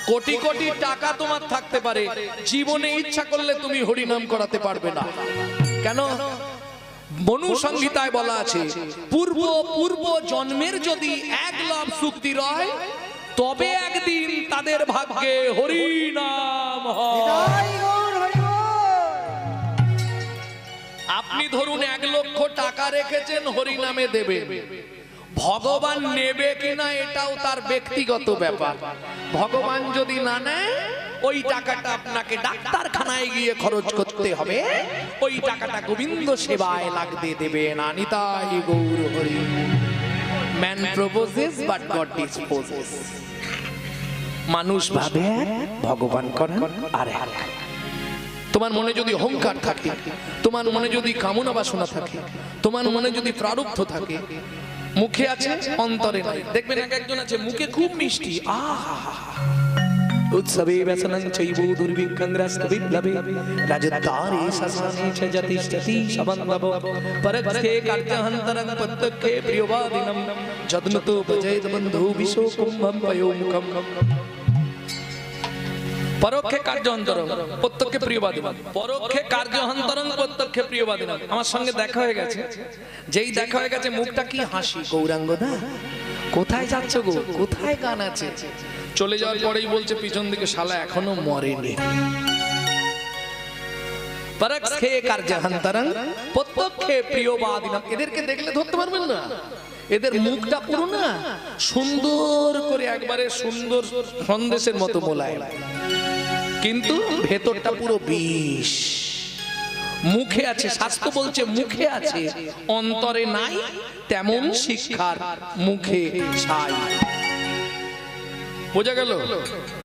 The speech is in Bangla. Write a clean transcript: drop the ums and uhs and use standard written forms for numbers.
কোটি কোটি টাকা তোমার থাকতে পারে, জীবনে ইচ্ছা করলে তুমি হরিনাম করাতে পারবে না। কেন? মনু সংহিতায় বলা আছে, পূর্ব পূর্ব জন্মের যদি এক লাভ সুক্তি রয়, তবে একদিন তাদের ভাগ্যে হরিনাম হয়। আপনি ধরুন 1 লক্ষ টাকা রেখেছেন, হরিনামে দেবেন। ভগবান নেবে কিনা এটাও তার ব্যক্তিগত ব্যাপার। ভগবান যদি না নেয়, ওই টাকাটা আপনাকে ডাক্তারখানায় গিয়ে খরচ করতে হবে, ওই টাকাটা গোবিন্দ সেবায় লাগতে দেবে না। Nitai Gour Hari. Man proposes but God disposes. মানুষ ভাবে ভগবান করেন আর এক। তোমার মনে যদি অহংকার থাকে, তোমার মনে যদি কামনা বাসনা থাকে, তোমার মনে যদি প্রারব্ধ থাকে, মুখে আছে অন্তরে নাই। দেখবেন একজন আছে মুখে খুব মিষ্টি, উৎসবে ব্যসনং চৈব দুর্ভিক্ষন্দ্রস্ত বিপ্লবে রাজদ্বারে শাসনে চ যতিষ্ঠতি সবন্ধব পরক্ষে কার্যহন্তরং প্রত্যক্ষে প্রিয়বাদিনম যদনতো ভজেত বন্ধু বিশো কুম্ভম পয়োমুখম। পরোক্ষে কার্যহন্তরং প্রত্যক্ষে প্রিয়বাদিনম, পরোক্ষে কার্যহন্তরং প্রত্যক্ষে প্রিয়বাদিনম। আমার সঙ্গে দেখা হয়ে গেছে, যেই দেখা হয়ে গেছে মুখটা কি হাসি, গৌরাঙ্গ না কোথায় যাচ্ছ গো, কোথায় গান আছে। চলে যাওয়ার পরেই বলছে পিছন দিকে, শালা এখনো মরেনি। পরোক্ষে কার্যহন্তরং প্রত্যক্ষে প্রিয়বাদিনম। এদেরকে দেখলে ধরতে পারবেন না, এদের মুখটা পুরো না সুন্দর করে একবারে সুন্দর সন্দেশের মতো মোলায়েম, কিন্তু ভেতরটা পুরো বিষ। মুখে আছে, শাস্ত্র বলছে মুখে আছে, অন্তরে নাই, তেমন শিক্ষার মুখে ছাই। বোঝা গেল?